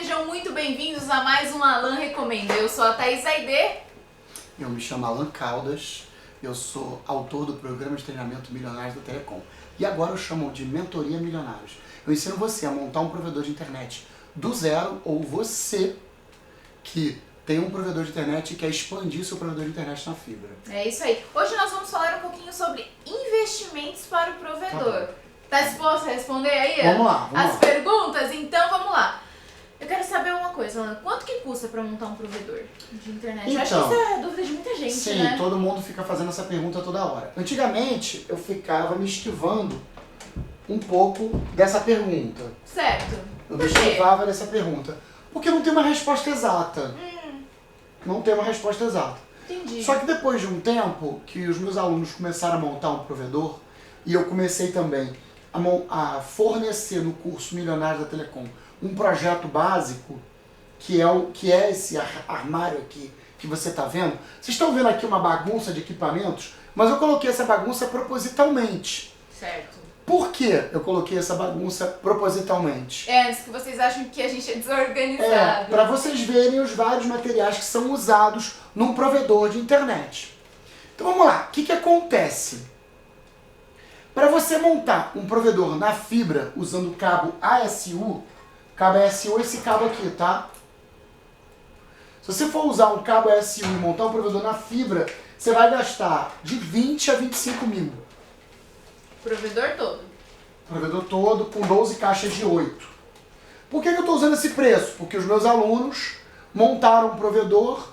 sejam muito bem-vindos a mais um Alan Recomenda. Eu sou a Thaís Aide. Eu me chamo Alan Caldas, eu sou autor do programa de treinamento Milionários da Telecom. E agora eu chamo de Mentoria Milionários. Eu ensino você a montar um provedor de internet do zero, ou você que tem um provedor de internet e quer expandir seu provedor de internet na fibra. É isso aí. Hoje nós vamos falar um pouquinho sobre investimentos para o provedor. Tá disposto a responder aí Vamos lá. as perguntas? Então vamos lá. Eu quero saber uma coisa, Alan. Quanto que custa para montar um provedor de internet? Eu acho que isso é a dúvida de muita gente, sim, né? todo mundo fica fazendo essa pergunta toda hora. Antigamente, eu ficava me esquivando um pouco dessa pergunta. Certo. Eu me esquivava dessa pergunta. Porque não tem uma resposta exata. Não tem uma resposta exata. Entendi. Só que depois de um tempo que os meus alunos começaram a montar um provedor, e eu comecei também a fornecer no curso Milionários da Telecom um projeto básico, que é esse armário aqui que você está vendo. Vocês estão vendo aqui uma bagunça de equipamentos, mas eu coloquei essa bagunça propositalmente. Certo. Por que eu coloquei essa bagunça propositalmente? Antes que vocês achem que a gente é desorganizado. Para vocês verem os vários materiais que são usados num provedor de internet. Então vamos lá, o que acontece? Para você montar um provedor na fibra usando o cabo ASU é esse cabo aqui, tá? Se você for usar um cabo ASU e montar um provedor na fibra, você vai gastar de 20 a 25 mil. Provedor todo. Provedor todo com 12 caixas de 8. Por que eu estou usando esse preço? Porque os meus alunos montaram um provedor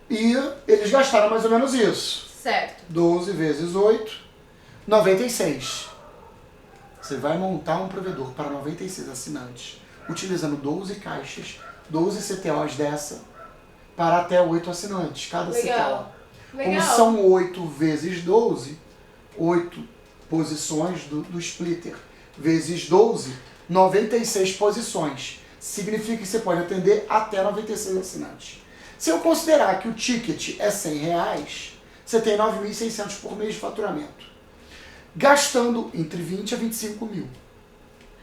e eles gastaram mais ou menos isso. Certo. 12 vezes 8, 96. Você vai montar um provedor para 96 assinantes, utilizando 12 caixas, 12 CTOs dessa, para até 8 assinantes, cada Legal. CTO. Como são 8 vezes 12, 8 posições do splitter, vezes 12, 96 posições. Significa que você pode atender até 96 assinantes. Se eu considerar que o ticket é R$100, você tem 9.600 por mês de faturamento, gastando entre 20 a 25 mil.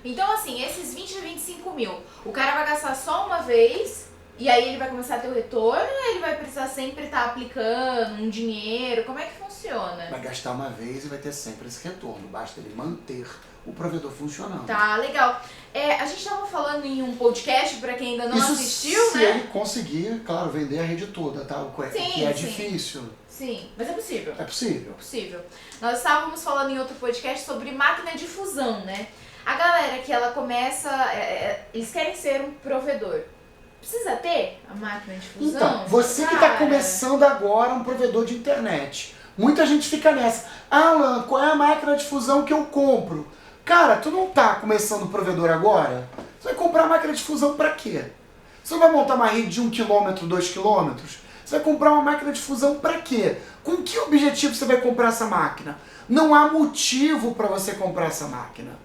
Então, assim, esses 20 a 25 mil, o cara vai gastar só uma vez e aí ele vai começar a ter o retorno ou ele vai precisar sempre estar aplicando um dinheiro? Como é que funciona? Vai gastar uma vez e vai ter sempre esse retorno. Basta ele manter o provedor funcionando. Tá, legal. A gente estava falando em um podcast, para quem ainda não Isso assistiu, se né? ele conseguir, claro, vender a rede toda, tá? O que é difícil. Sim, mas é possível. É possível. É possível. Nós estávamos falando em outro podcast sobre máquina de fusão, né? A galera que ela começa, eles querem ser um provedor. Precisa ter a máquina de fusão? Então, você que está começando agora um provedor de internet, muita gente fica nessa. Alan, qual é a máquina de fusão que eu compro? Cara, tu não tá começando o provedor agora? Você vai comprar máquina de fusão para quê? Você não vai montar uma rede de 1 km, 2 km? Você vai comprar uma máquina de fusão para quê? Com que objetivo você vai comprar essa máquina? Não há motivo para você comprar essa máquina.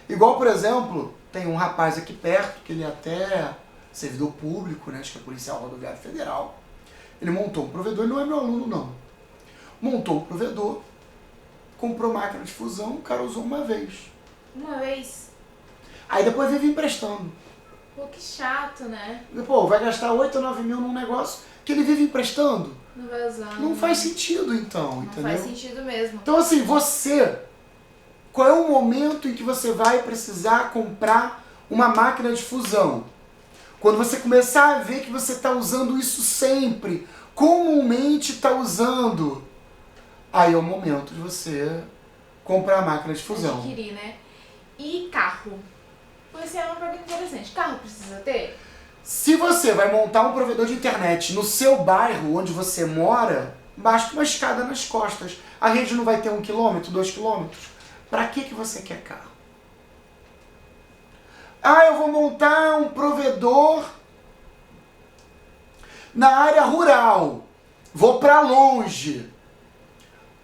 Igual, por exemplo, tem um rapaz aqui perto, que ele é até servidor público, né? Acho que é policial rodoviário federal. Ele montou um provedor, ele não é meu aluno não. Montou um provedor, comprou máquina de fusão, o cara usou uma vez. Uma vez? Aí depois vive emprestando. Pô, que chato, né? Pô, vai gastar 8 ou 9 mil num negócio que ele vive emprestando? Não vai usar. Não faz sentido então, entendeu? Não faz sentido mesmo. Então assim, qual é o momento em que você vai precisar comprar uma máquina de fusão? Quando você começar a ver que você está usando isso sempre, comumente está usando, aí é o momento de você comprar a máquina de fusão. Adquirir, né? E carro? Essa é uma pergunta interessante. Carro precisa ter? Se você vai montar um provedor de internet no seu bairro, onde você mora, basta uma escada nas costas. A rede não vai ter 1 km, 2 km. Para que você quer carro? Ah, eu vou montar um provedor na área rural. Vou para longe.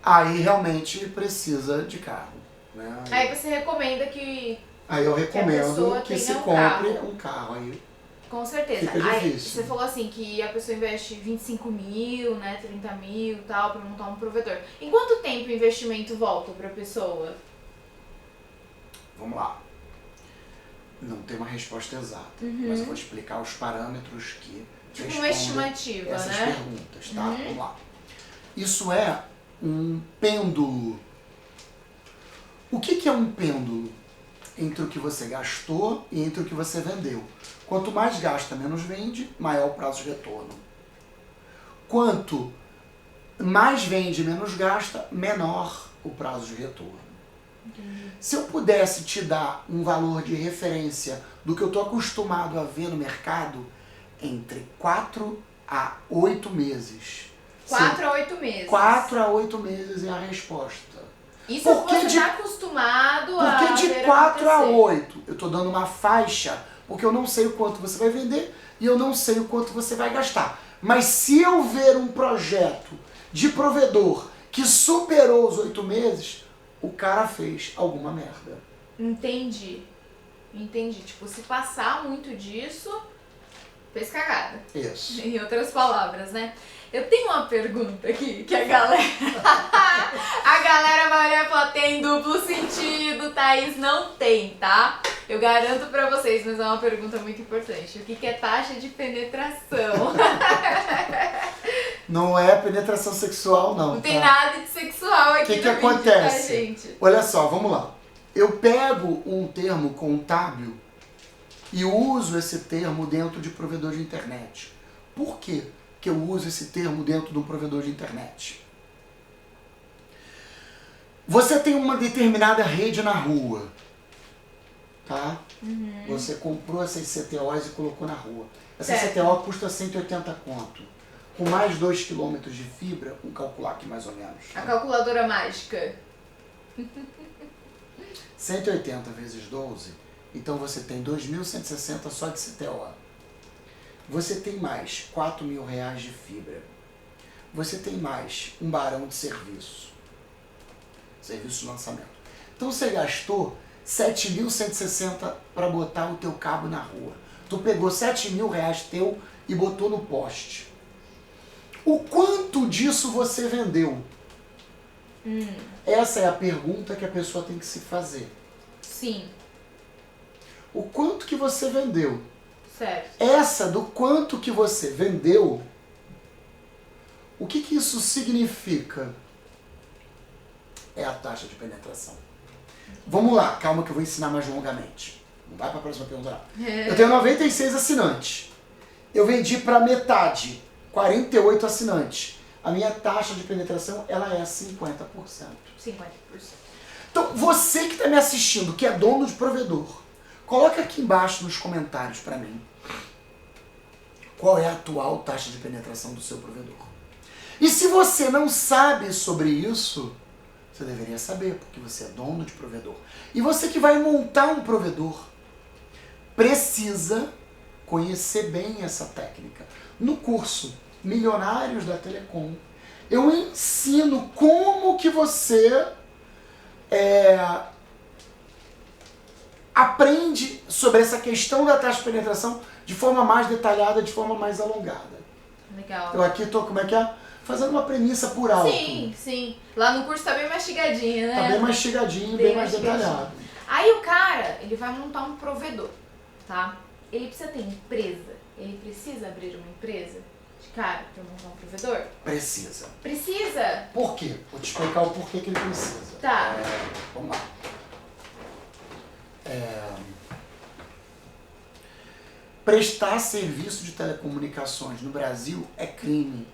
Aí realmente precisa de carro. Né? Aí você recomenda que... Aí eu recomendo que se compre um carro. Aí com certeza. fica Aí difícil. você falou assim que a pessoa investe 25 mil, né, 30 mil e tal, para montar um provedor. Em quanto tempo o investimento volta para a pessoa? Vamos lá. Não tem uma resposta exata, mas eu vou explicar os parâmetros que tipo uma estimativa, essas né? perguntas, tá? Vamos lá. Isso é um pêndulo. O que é um pêndulo? Entre o que você gastou e entre o que você vendeu. Quanto mais gasta, menos vende, maior o prazo de retorno. Quanto mais vende, menos gasta, menor o prazo de retorno. Se eu pudesse te dar um valor de referência do que eu estou acostumado a ver no mercado, entre 4 a 8 meses. 4 a 8 meses. 4 a 8 meses é a resposta. Isso porque você está acostumado a Porque de ver 4 a acontecer. 8 eu estou dando uma faixa, porque eu não sei o quanto você vai vender e eu não sei o quanto você vai gastar. Mas se eu ver um projeto de provedor que superou os 8 meses, o cara fez alguma merda. Entendi. Tipo, se passar muito disso, fez cagada. Isso. Em outras palavras, né? Eu tenho uma pergunta aqui que a galera vai olhar e falar, tem duplo sentido, Thaís, não tem, tá? Eu garanto pra vocês, mas é uma pergunta muito importante. O que é taxa de penetração? Não é penetração sexual, não. Não tem tá? nada de sexual aqui O que no vídeo, acontece? tá, gente? Olha só, vamos lá. Eu pego um termo contábil e uso esse termo dentro de provedor de internet. Por quê que eu uso esse termo dentro de um provedor de internet? Você tem uma determinada rede na rua, tá? Você comprou essas CTOs e colocou na rua. Essa Certo. CTO custa 180 conto. Com mais 2 km de fibra, vamos calcular aqui mais ou menos. A calculadora mágica. 180 vezes 12, então você tem 2.160 só de CTO. Você tem mais R$4.000 de fibra. Você tem mais um barão de serviço. Serviço de lançamento. Então você gastou 7.160 para botar o teu cabo na rua. Tu pegou R$7.000 teu e botou no poste. O quanto disso você vendeu? Essa é a pergunta que a pessoa tem que se fazer. Sim, O quanto que você vendeu? certo. Essa do quanto que você vendeu, o que isso significa? É a taxa de penetração. Vamos lá, calma que eu vou ensinar mais longamente. Não vai para a próxima pergunta não. Eu tenho 96 assinantes. Eu vendi para metade, 48 assinantes. A minha taxa de penetração ela é 50%. 50%. Então, você que está me assistindo, que é dono de provedor, coloca aqui embaixo nos comentários para mim qual é a atual taxa de penetração do seu provedor. E se você não sabe sobre isso, você deveria saber, porque você é dono de provedor. E você que vai montar um provedor, precisa conhecer bem essa técnica. No curso Milionários da Telecom, eu ensino como que você aprende sobre essa questão da taxa de penetração de forma mais detalhada, de forma mais alongada. Legal. Eu aqui tô, como é que é? Fazendo uma premissa por alto. Sim, sim. Lá no curso tá bem mastigadinho, né? Tá bem mastigadinho, bem mais detalhado. Aí o cara, ele vai montar um provedor, tá? Ele precisa ter empresa? Ele precisa abrir uma empresa de cara pra montar um provedor? Precisa. Precisa? Por quê? Vou te explicar o porquê que ele precisa. Tá. Vamos lá. Prestar serviço de telecomunicações no Brasil é crime.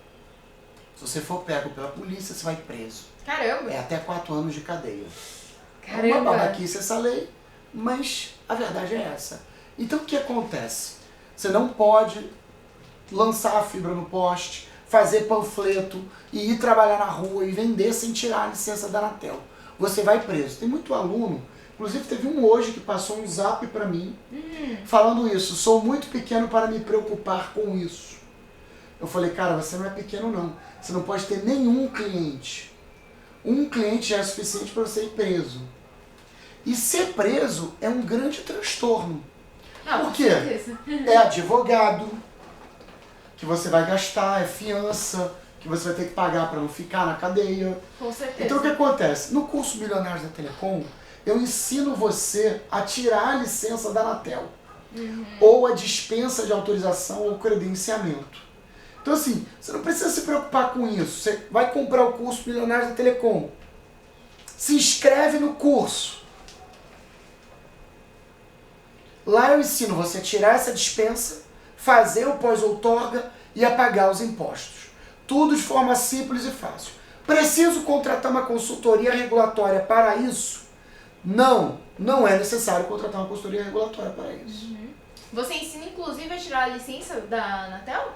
Se você for pego pela polícia, você vai preso. Caramba. É até 4 anos de cadeia. É Caramba. uma babaquice essa lei, mas a verdade é essa. Então o que acontece? Você não pode lançar a fibra no poste, fazer panfleto e ir trabalhar na rua e vender sem tirar a licença da Anatel. Você vai preso. Tem muito aluno, inclusive teve um hoje que passou um zap pra mim falando isso. Sou muito pequeno para me preocupar com isso. Eu falei, cara, você não é pequeno não. Você não pode ter nenhum cliente. Um cliente já é suficiente para você ir preso. E ser preso é um grande transtorno. Ah, Por com quê? certeza. É advogado que você vai gastar, é fiança que você vai ter que pagar para não ficar na cadeia. Com certeza. Então o que acontece? No curso Milionários da Telecom, eu ensino você a tirar a licença da Anatel. Ou a dispensa de autorização ou credenciamento. Então assim, você não precisa se preocupar com isso. Você vai comprar o curso Milionários da Telecom. Se inscreve no curso. Lá eu ensino você a tirar essa dispensa, fazer o pós-outorga e a pagar os impostos. Tudo de forma simples e fácil. Preciso contratar uma consultoria regulatória para isso? Não, não é necessário contratar uma consultoria regulatória para isso. Você ensina inclusive a tirar a licença da Anatel?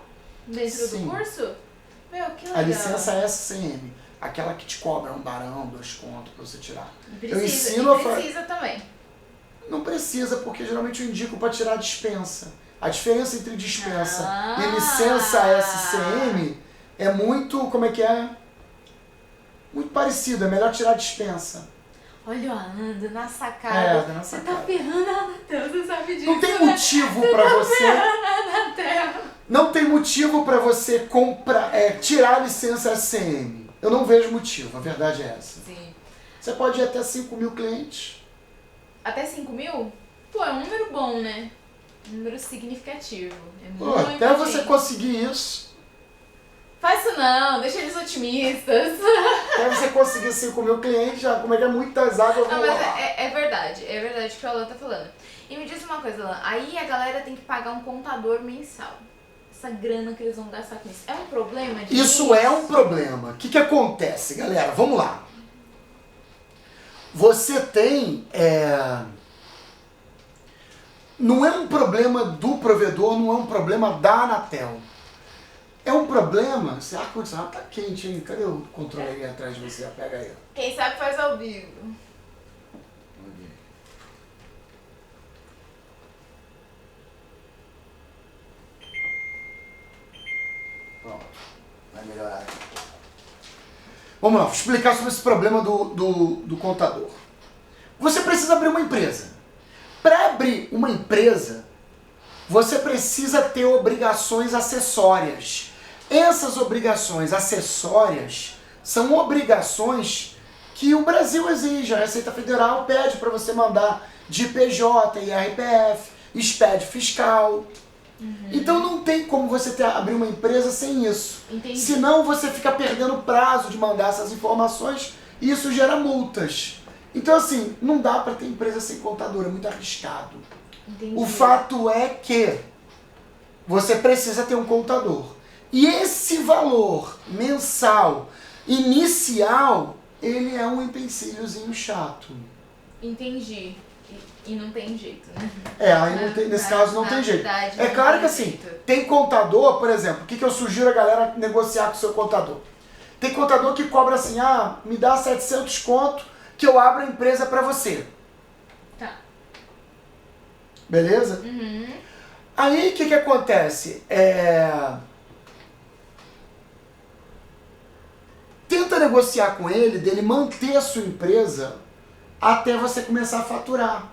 Dentro do curso? Meu, que legal. A licença SCM, aquela que te cobra 1 barão, 2 contos para você tirar. Precisa também. Não precisa, porque geralmente eu indico para tirar a dispensa. A diferença entre dispensa e licença SCM é muito, como é que é? Muito parecido, é melhor tirar a dispensa. Olha o Alan na sacada. Na você sacada. tá ferrando a Anatel, você sabe disso. Não tem motivo para você. Não tem motivo para você comprar, tirar a licença SCM. Eu não vejo motivo, a verdade é essa. Sim. Você pode ir até 5 mil clientes. Até 5 mil? Pô, é um número bom, né? Um número significativo. Pô, até você conseguir isso. Faz isso não, deixa eles otimistas. Até você conseguir 5 mil clientes, já como é que é muitas águas vão Não, mas lá. é verdade o que o Alan tá falando. E me diz uma coisa, Alan, aí a galera tem que pagar um contador mensal. Essa grana que eles vão gastar com isso. É um problema de Isso é um problema. O que acontece, galera? Vamos lá. Você tem... Não é um problema do provedor, não é um problema da Anatel. É um problema... Esse ar-condicionado tá quente, hein? Cadê o controle aí atrás de você? Pega aí. Quem sabe faz ao vivo. Pronto. Vai melhorar. Vamos lá, vou explicar sobre esse problema do contador. Você precisa abrir uma empresa. Para abrir uma empresa, você precisa ter obrigações acessórias. Essas obrigações acessórias são obrigações que o Brasil exige. A Receita Federal pede para você mandar de PJ, IRPF, SPED fiscal. Então não tem como você abrir uma empresa sem isso. Entendi. Senão você fica perdendo prazo de mandar essas informações e isso gera multas. Então assim, não dá para ter empresa sem contador, é muito arriscado. Entendi. O fato é que você precisa ter um contador. E esse valor mensal inicial, ele é um empecilhozinho chato. Entendi. E não tem jeito, né? Aí não tem, nesse caso não tem jeito. É claro que assim, tem contador, por exemplo, o que eu sugiro a galera negociar com o seu contador? Tem contador que cobra assim, me dá 700 conto que eu abro a empresa pra você. Tá. Beleza? Aí o que acontece? Tenta negociar com ele, dele manter a sua empresa até você começar a faturar.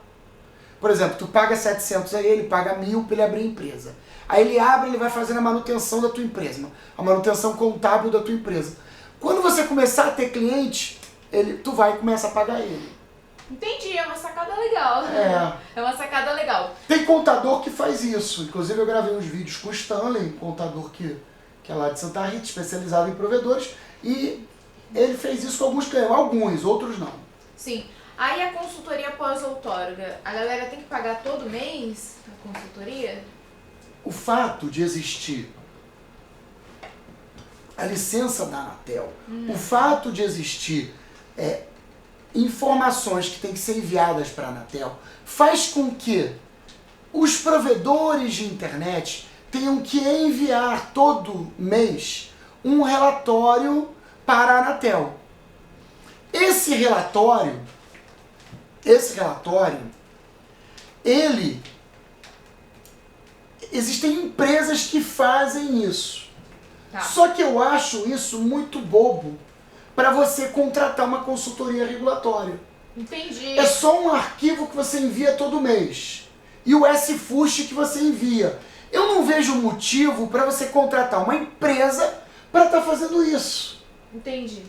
Por exemplo, tu paga 700 a ele, paga 1.000 para ele abrir a empresa. Aí ele abre, ele vai fazendo a manutenção da tua empresa, a manutenção contábil da tua empresa. Quando você começar a ter cliente, tu vai começar a pagar ele. Entendi, é uma sacada legal. É uma sacada legal. Tem contador que faz isso. Inclusive eu gravei uns vídeos com o Stanley, um contador que é lá de Santa Rita, especializado em provedores, e ele fez isso com alguns clientes, alguns, outros não. Sim. Aí a consultoria pós-outorga, a galera tem que pagar todo mês a consultoria? O fato de existir a licença da Anatel, o fato de existir informações que têm que ser enviadas para a Anatel, faz com que os provedores de internet tenham que enviar todo mês um relatório para a Anatel. Esse relatório, existem empresas que fazem isso. Tá. Só que eu acho isso muito bobo para você contratar uma consultoria regulatória. Entendi. É só um arquivo que você envia todo mês. E o SFUSH que você envia. Eu não vejo motivo para você contratar uma empresa para estar fazendo isso. Entendi.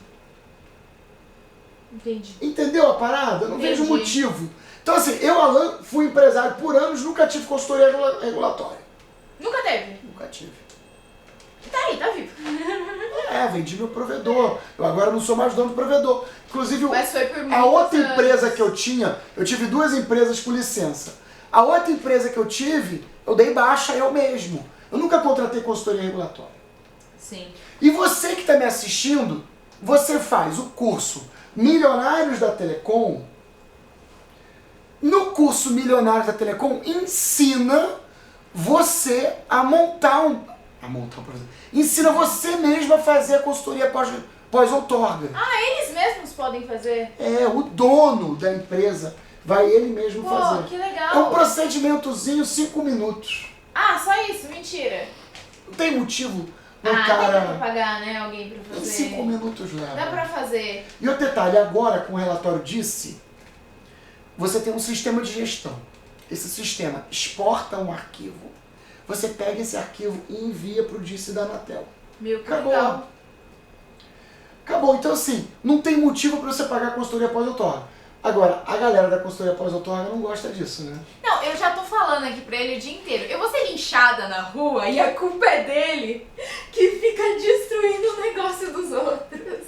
Entendi. Entendeu a parada? Eu não Entendi. vejo motivo. Então assim, eu, Alan, fui empresário por anos, nunca tive consultoria regulatória. Nunca teve? Nunca tive. Tá aí, tá vivo. Vendi meu provedor. Eu agora não sou mais dono do provedor. Inclusive, Mas foi por a outra muitos empresa anos. que eu tinha, eu tive 2 empresas com licença. A outra empresa que eu tive, eu dei baixa eu mesmo. Eu nunca contratei consultoria regulatória. Sim. E você que está me assistindo, você faz o curso Milionários da Telecom. No curso Milionários da Telecom, ensina você a montar um projeto. Ensina você mesmo a fazer a consultoria pós-outorga. Ah, eles mesmos podem fazer? O dono da empresa vai ele mesmo Pô, fazer. que legal. É um procedimentozinho 5 minutos. Ah, só isso? Mentira. Não tem motivo do Tem cara... pra pagar, né? Alguém pra Em fazer. 5 minutos leva. Dá pra fazer. E outro detalhe, agora com o relatório DICE, você tem um sistema de gestão. Esse sistema exporta um arquivo, você pega esse arquivo e envia para o DICE da Anatel. Meu, que Acabou. legal. Acabou. Então assim, não tem motivo para você pagar a consultoria pós-outorga. Agora, a galera da consultoria pós-outorga não gosta disso, né? Não, eu já tô falando aqui pra ele o dia inteiro. Eu vou ser linchada na rua e a culpa é dele que fica destruindo o negócio dos outros.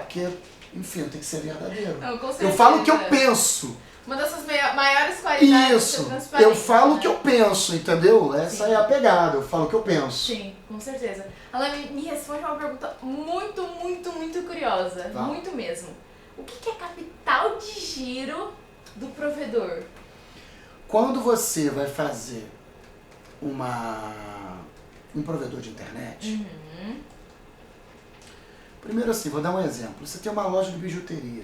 Porque, enfim, tem que ser verdadeiro. Não, com certeza. Eu falo o que eu penso. Uma das suas maiores qualidades é Isso. ser transparente, Eu falo o né? que eu penso, entendeu? Essa é a pegada. Eu falo o que eu penso. Sim, com certeza. Ela me responde uma pergunta muito, muito, muito curiosa. Tá. Muito mesmo. O que é capital de giro do provedor? Quando você vai fazer um provedor de internet, primeiro assim, vou dar um exemplo. Você tem uma loja de bijuteria.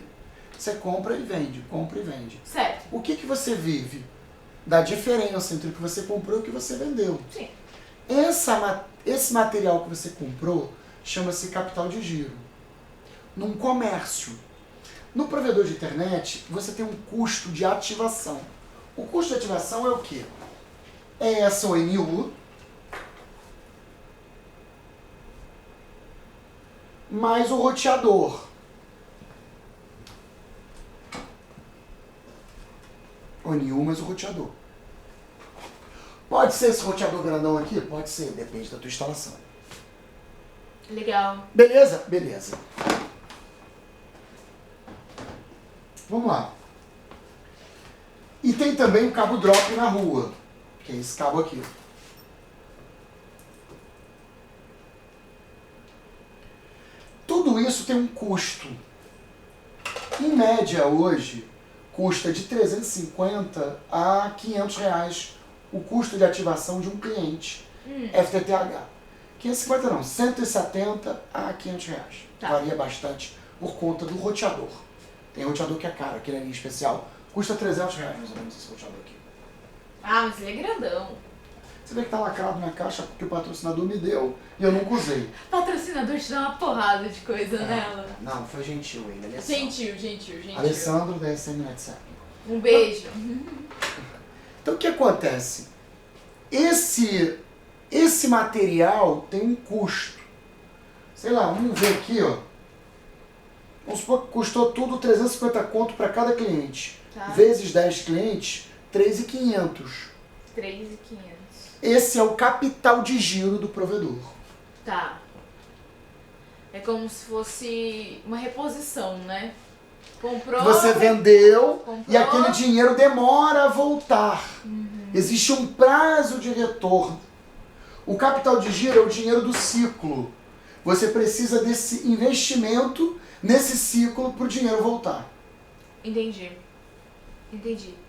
Você compra e vende, compra e vende. Certo. O que você vive da diferença entre o que você comprou e o que você vendeu? Sim. Esse material que você comprou chama-se capital de giro. Num comércio. No provedor de internet, você tem um custo de ativação. O custo de ativação é o quê? É essa ONU mais o roteador. ONU mais o roteador. Pode ser esse roteador grandão aqui? Pode ser, depende da tua instalação. Legal. Beleza? Beleza. Vamos lá. E tem também o cabo drop na rua, que é esse cabo aqui. Tudo isso tem um custo. Em média, hoje, custa de 350 a 500 reais o custo de ativação de um cliente FTTH. 550 não, 170 a 500 reais. Tá. Varia bastante por conta do roteador. Tem roteador que é caro, aquele ali especial. Custa 300 reais mais ou menos esse roteador aqui. Ah, mas ele é grandão. Você vê que tá lacrado na caixa porque o patrocinador me deu e eu nunca usei. Patrocinador te dá uma porrada de coisa nela. Não, foi gentil ele, Alessandro. Gentil. Alessandro da SM WhatsApp. Um beijo. Então o que acontece? Esse material tem um custo. Sei lá, vamos ver aqui, ó. Vamos supor que custou tudo 350 conto para cada cliente. Tá. Vezes 10 clientes, 3.500. 3.500. Esse é o capital de giro do provedor. Tá. É como se fosse uma reposição, né? Comprou. Você vendeu comprou. e aquele dinheiro demora a voltar. Existe um prazo de retorno. O capital de giro é o dinheiro do ciclo. Você precisa desse investimento nesse ciclo para o dinheiro voltar. Entendi.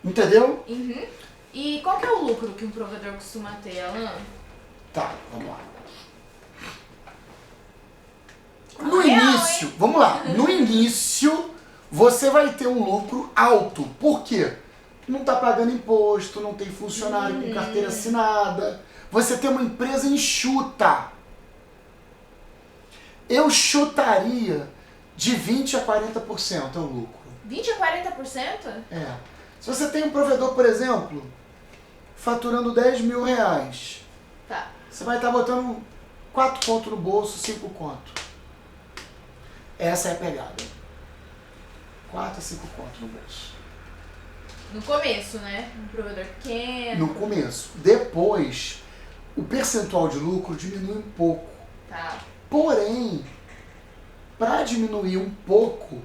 Entendeu? Uhum. E qual que é o lucro que um provedor costuma ter, Alan? Tá, vamos lá. Ah, No real, início, hein? vamos lá. No início, você vai ter um lucro alto. Por quê? Não está pagando imposto, não tem funcionário com carteira assinada. Você tem uma empresa enxuta. Eu chutaria de 20% a 40% é o lucro. 20 a 40%? É. Se você tem um provedor, por exemplo, faturando 10 mil reais, Tá. você vai estar botando 4 conto no bolso, 5 conto. Essa é a pegada. 4 a 5 conto no bolso. No começo, né? Um provedor pequeno. No começo. Depois, o percentual de lucro diminui um pouco. Tá. Porém, para diminuir um pouco,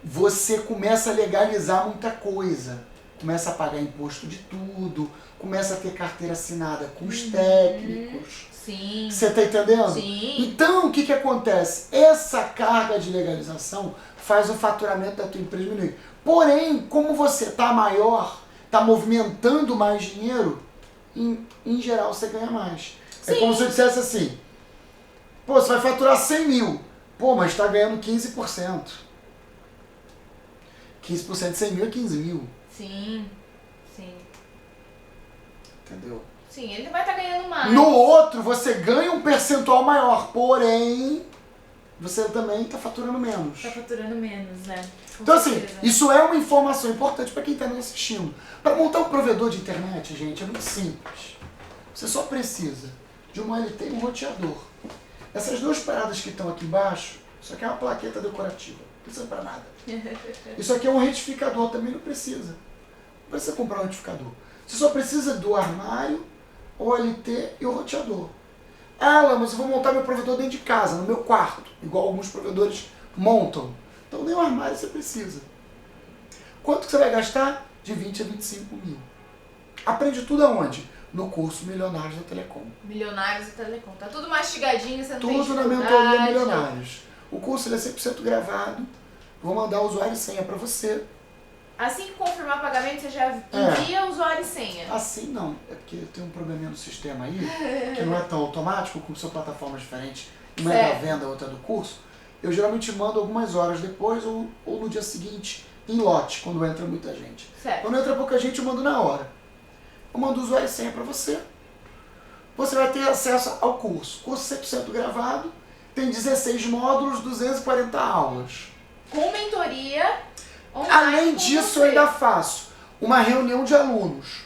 você começa a legalizar muita coisa. Começa a pagar imposto de tudo, começa a ter carteira assinada com os técnicos. Sim. Você tá entendendo? Sim. Então, o que acontece? Essa carga de legalização faz o faturamento da tua empresa diminuir. Porém, como você tá maior, tá movimentando mais dinheiro, em geral você ganha mais. Sim. É como se eu dissesse assim, pô, você vai faturar 100 mil, pô, mas tá ganhando 15%. 15% de 100 mil é 15 mil. Sim. Sim. Entendeu? Sim, ele vai estar ganhando mais. No outro, você ganha um percentual maior, porém, você também está faturando menos. Tá faturando menos, né? Com Então, assim, certeza. isso é uma informação importante para quem está nos assistindo. Para montar um provedor de internet, gente, é muito simples. Você só precisa de uma LT e um roteador. Essas duas paradas que estão aqui embaixo, isso aqui é uma plaqueta decorativa. Não precisa para nada. Isso aqui é um retificador, também não precisa. Não precisa comprar um retificador. Você só precisa do armário, o LT e o roteador. Ah, lá, mas eu vou montar meu provedor dentro de casa, no meu quarto, igual alguns provedores montam. Então nem o armário você precisa. Quanto que você vai gastar? De 20 a 25 mil. Aprende tudo aonde? No curso Milionários da Telecom. Milionários da Telecom. Tá tudo mastigadinho, você não tem Tudo na dificuldade. mentoria Milionários. O curso ele é 100% gravado. Vou mandar o usuário e senha para você. Assim que confirmar o pagamento, você já envia o usuário e senha. Assim não, é porque tem um probleminha no sistema aí, que não é tão automático, como são plataformas diferentes, uma é da venda, a outra é do curso. Eu geralmente mando algumas horas depois ou no dia seguinte, em lote, quando entra muita gente. Certo. Quando entra pouca gente, eu mando na hora. Eu mando o usuário e senha para você. Você vai ter acesso ao curso. Curso 100% gravado, tem 16 módulos, 240 aulas. Com mentoria online. Além com disso, você. eu ainda faço uma reunião de alunos.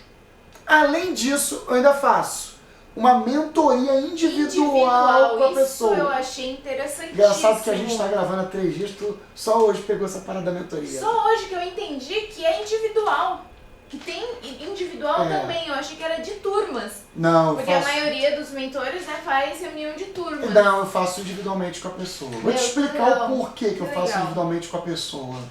Além disso, eu ainda faço uma mentoria individual com a pessoa. Isso eu achei interessantíssimo. Engraçado que a gente está gravando há 3 dias, tu só hoje pegou essa parada da mentoria. Só hoje que eu entendi que é individual. Que tem individual É. também. Eu achei que era de turmas. Não, eu Porque faço... a maioria dos mentores, né, faz reunião de turmas. Não, eu faço individualmente com a pessoa. Vou te explicar legal. o porquê que eu Que faço legal. individualmente com a pessoa.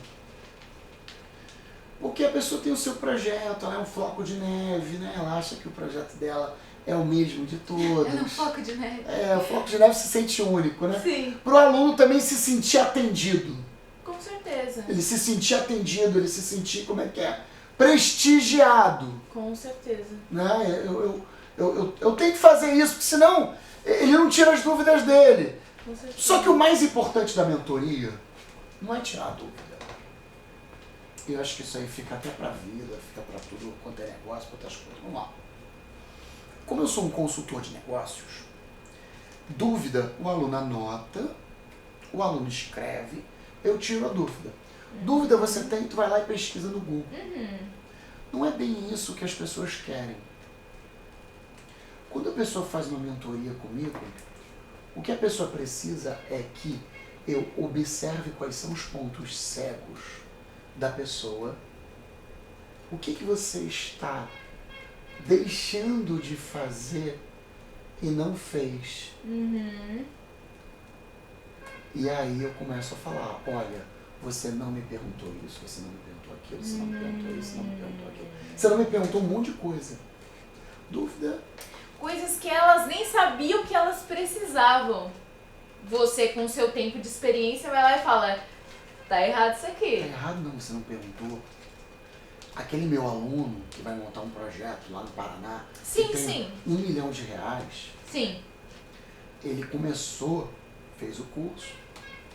Porque a pessoa tem o seu projeto, ela é um floco de neve, né? Ela acha que o projeto dela é o mesmo de todos. É um foco de neve. É, o floco de neve se sente único, né? Sim, Para o aluno também se sentir atendido. com certeza. Ele se sentir atendido, ele se sentir, como é que é? Prestigiado. Com certeza. Né? Eu tenho que fazer isso, porque senão ele não tira as dúvidas dele. Com certeza. Só que o mais importante da mentoria não é tirar a dúvida. Eu acho que isso aí fica até pra vida, fica pra tudo quanto é negócio, pra outras coisas. Vamos lá. Como eu sou um consultor de negócios, dúvida o aluno anota, o aluno escreve, eu tiro a dúvida. Dúvida você tem, tu vai lá e pesquisa no Google. Não é bem isso que as pessoas querem. Quando a pessoa faz uma mentoria comigo, o que a pessoa precisa é que eu observe quais são os pontos cegos da pessoa, o que você está deixando de fazer e não fez. E aí eu começo a falar, olha, você não me perguntou isso, você não me perguntou aquilo, você não me perguntou isso, você não me perguntou aquilo. Você não me perguntou um monte de coisa. Dúvida. Coisas que elas nem sabiam que elas precisavam. Você, com o seu tempo de experiência, vai lá e fala, tá errado isso Tá aqui. errado não, você não perguntou. Aquele meu aluno que vai montar um projeto lá no Paraná, Sim, que tem sim. R$1 milhão, Sim. ele começou, fez o curso,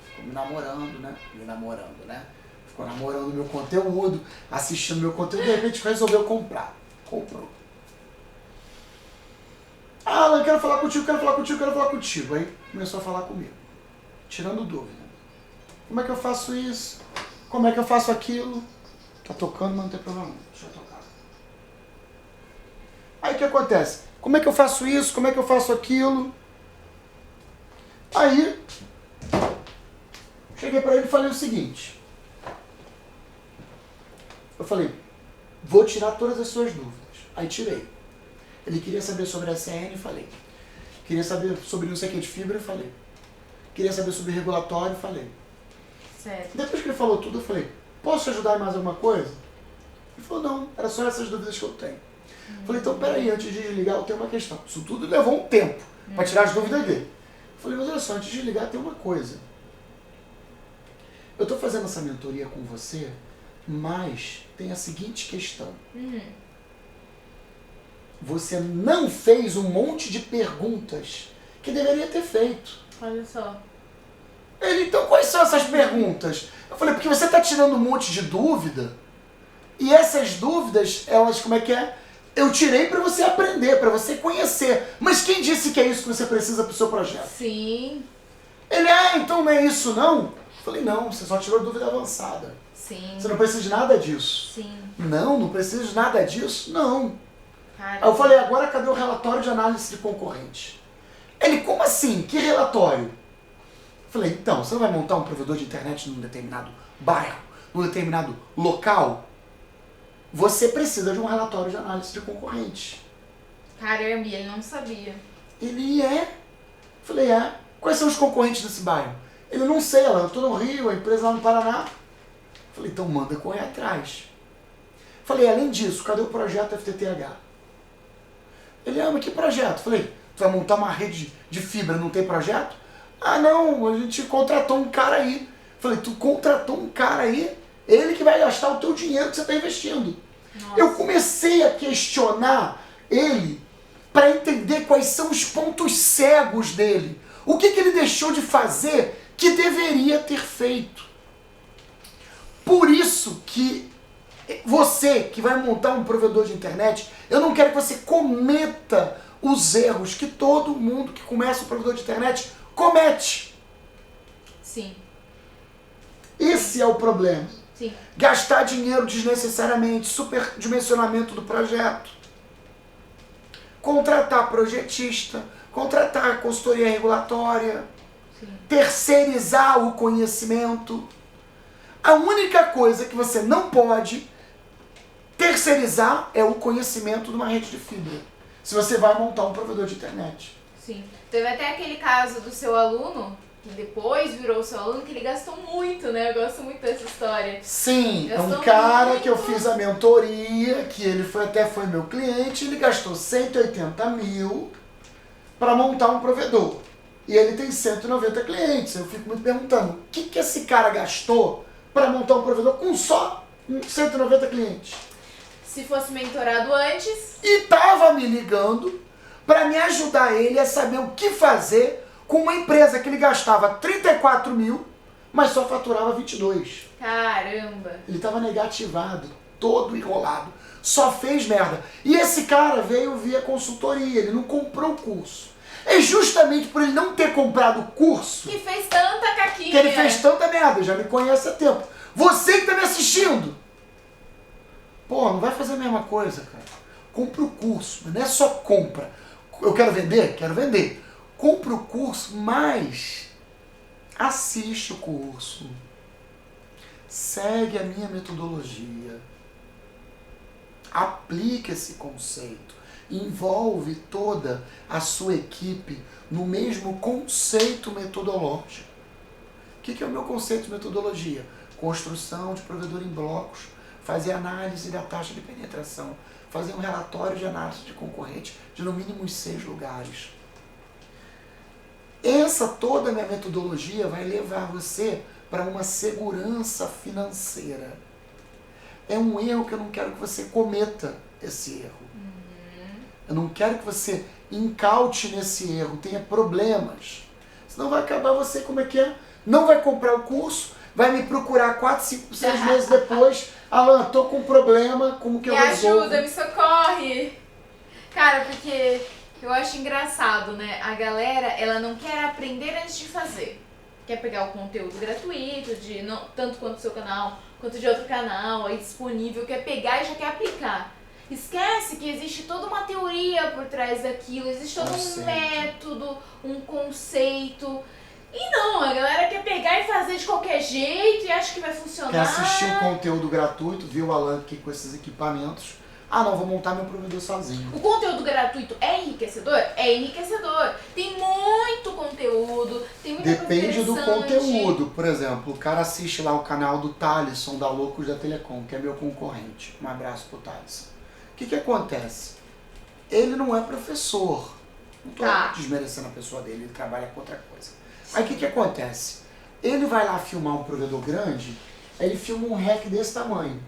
ficou me namorando, né? Ficou namorando meu conteúdo, assistindo meu conteúdo, de repente resolveu comprar. Comprou. Ah, Alan, quero falar contigo. Aí começou a falar comigo, tirando dúvida. Como é que eu faço isso? Como é que eu faço aquilo? Tá tocando, mas não tem problema não. Deixa eu tocar. Aí o que acontece? Como é que eu faço isso? Como é que eu faço aquilo? Aí, Cheguei pra ele e falei o seguinte. Eu falei, vou tirar todas as suas dúvidas. Aí tirei. Ele queria saber sobre a SN, falei. Queria saber sobre não sei o que de fibra, falei. Queria saber sobre regulatório, falei. Certo. Depois que ele falou tudo, eu falei, posso te ajudar em mais alguma coisa? Ele falou, não, era só essas dúvidas que eu tenho. Falei, então peraí, antes de desligar eu tenho uma questão. Isso tudo levou um tempo para tirar as dúvidas dele. Falei, mas olha só, antes de desligar tem uma coisa. Eu estou fazendo essa mentoria com você, mas tem a seguinte questão. Você não fez um monte de perguntas que deveria ter feito. Olha só. Ele, então quais são essas perguntas? Eu falei, porque você está tirando um monte de dúvida, e essas dúvidas, elas, como é que é? Eu tirei para você aprender, para você conhecer. Mas quem disse que é isso que você precisa para o seu projeto? Sim. Ele, então não é isso não? Eu falei, não, você só tirou dúvida avançada. Sim. Você não precisa de nada disso. Sim. Não precisa de nada disso? Não. Cara, Aí eu falei, agora cadê o relatório de análise de concorrente? Ele, como assim? Que relatório? Eu falei, então, você não vai montar um provedor de internet num determinado bairro, num determinado local? Você precisa de um relatório de análise de concorrente. Caramba, e ele não sabia. Ele Eu falei, quais são os concorrentes desse bairro? Ele, não sei, eu estou no Rio, a empresa lá no Paraná. Eu falei, então manda correr atrás. Eu falei, além disso, cadê o projeto FTTH? Ele, mas que projeto? Eu falei, tu vai montar uma rede de fibra, não tem projeto? Não, a gente contratou um cara aí. Eu falei, tu contratou um cara aí? Ele que vai gastar o teu dinheiro que você está investindo. Nossa. Eu comecei a questionar ele para entender quais são os pontos cegos dele. O que ele deixou de fazer que deveria ter feito. Por isso que você que vai montar um provedor de internet, eu não quero que você cometa os erros que todo mundo que começa um provedor de internet comete. Sim. Esse é o problema. Sim. Gastar dinheiro desnecessariamente, superdimensionamento do projeto, contratar projetista, contratar consultoria regulatória, sim, terceirizar o conhecimento. A única coisa que você não pode terceirizar é o conhecimento de uma rede de fibra, se você vai montar um provedor de internet. Sim. Teve até aquele caso do seu aluno, que depois virou seu aluno, que ele gastou muito, né? Eu gosto muito dessa história. Sim, é Gastou um cara muito. que eu fiz a mentoria, que ele foi meu cliente, ele gastou 180 mil para montar um provedor. E ele tem 190 clientes. Eu fico me perguntando, o que esse cara gastou para montar um provedor com só 190 clientes? Se fosse mentorado antes... E tava me ligando para me ajudar ele a saber o que fazer com uma empresa que ele gastava 34 mil, mas só faturava 22. Caramba! Ele estava negativado, todo enrolado, só fez merda. E esse cara veio via consultoria, ele não comprou o curso. É justamente por ele não ter comprado o curso que fez tanta caquinha. que ele fez tanta merda, já me conhece há tempo. Você que tá me assistindo, pô, não vai fazer a mesma coisa, cara. Compra o curso, mas não é só compra. Eu quero vender? Quero vender. Compra o curso, mas assiste o curso. Segue a minha metodologia. Aplica esse conceito. Envolve toda a sua equipe no mesmo conceito metodológico. O que é o meu conceito de metodologia? Construção de provedor em blocos, fazer análise da taxa de penetração, fazer um relatório de análise de concorrente de no mínimo 6 lugares. Essa toda a minha metodologia vai levar você para uma segurança financeira. É um erro que eu não quero que você cometa, esse erro. Eu não quero que você incaute nesse erro, tenha problemas. Senão vai acabar você, como é que é? Não vai comprar o curso, vai me procurar 4, 5, 6 meses depois. Alan, tô com um problema, como que eu resolvo? Me ajuda, me socorre! Cara, porque eu acho engraçado, né? A galera, ela não quer aprender antes de fazer. Quer pegar o conteúdo gratuito, de não, tanto quanto do seu canal, quanto de outro canal, aí disponível, quer pegar e já quer aplicar. Esquece que existe toda uma teoria por trás daquilo, existe todo um método, um conceito. E não, a galera quer pegar e fazer de qualquer jeito e acha que vai funcionar. Quer assistir um conteúdo gratuito, viu o Alan aqui com esses equipamentos. Ah não, vou montar meu provedor sozinho. O conteúdo gratuito é enriquecedor? É enriquecedor. Tem muito conteúdo, tem muita coisa Depende do interessante. conteúdo. Por exemplo, o cara assiste lá o canal do Thalisson, da Loucos da Telecom, que é meu concorrente. Um abraço pro Thalisson. O que acontece? Ele não é professor. Não tô desmerecendo a pessoa dele, ele trabalha com outra coisa. Aí o que acontece? Ele vai lá filmar um provedor grande, aí ele filma um REC desse tamanho.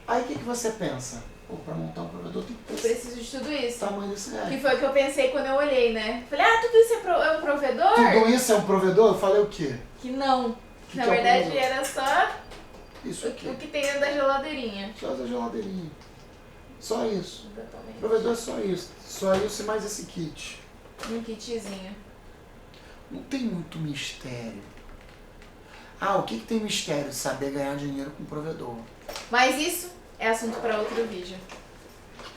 Aí o que você pensa? Pô, pra montar um provedor tem que ter Eu preciso de tudo isso. tamanho desse Que REC. foi o que eu pensei quando eu olhei, né? Falei, tudo isso é um provedor? Tudo isso é um provedor? Eu falei o quê? Que não. Que Na que é um verdade provedor? era só Isso aqui. o que tem dentro da geladeirinha. Só essa geladeirinha. Só isso. Exatamente. O provedor é só isso. Só isso e mais esse kit. Um kitzinho. Não tem muito mistério. Ah, o que tem mistério? Saber ganhar dinheiro com provedor. Mas isso é assunto para outro vídeo.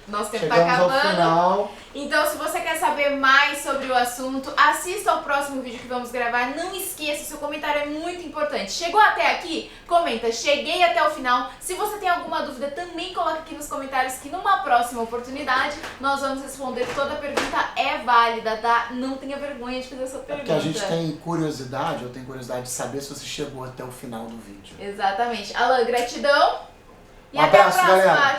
Nosso tempo tá Chegamos ao acabando. final. Então, se você quer saber mais sobre o assunto, assista ao próximo vídeo que vamos gravar. Não esqueça, seu comentário é muito importante. Chegou até aqui? Comenta, cheguei até o final. Se você tem alguma dúvida, também coloca aqui nos comentários que numa próxima oportunidade nós vamos responder. Toda pergunta é válida, tá? Não tenha vergonha de fazer a sua pergunta. Porque a gente tem curiosidade, eu tenho curiosidade de saber se você chegou até o final do vídeo. Exatamente. Alan, gratidão. E Um até a abraço, próxima. galera. Tchau,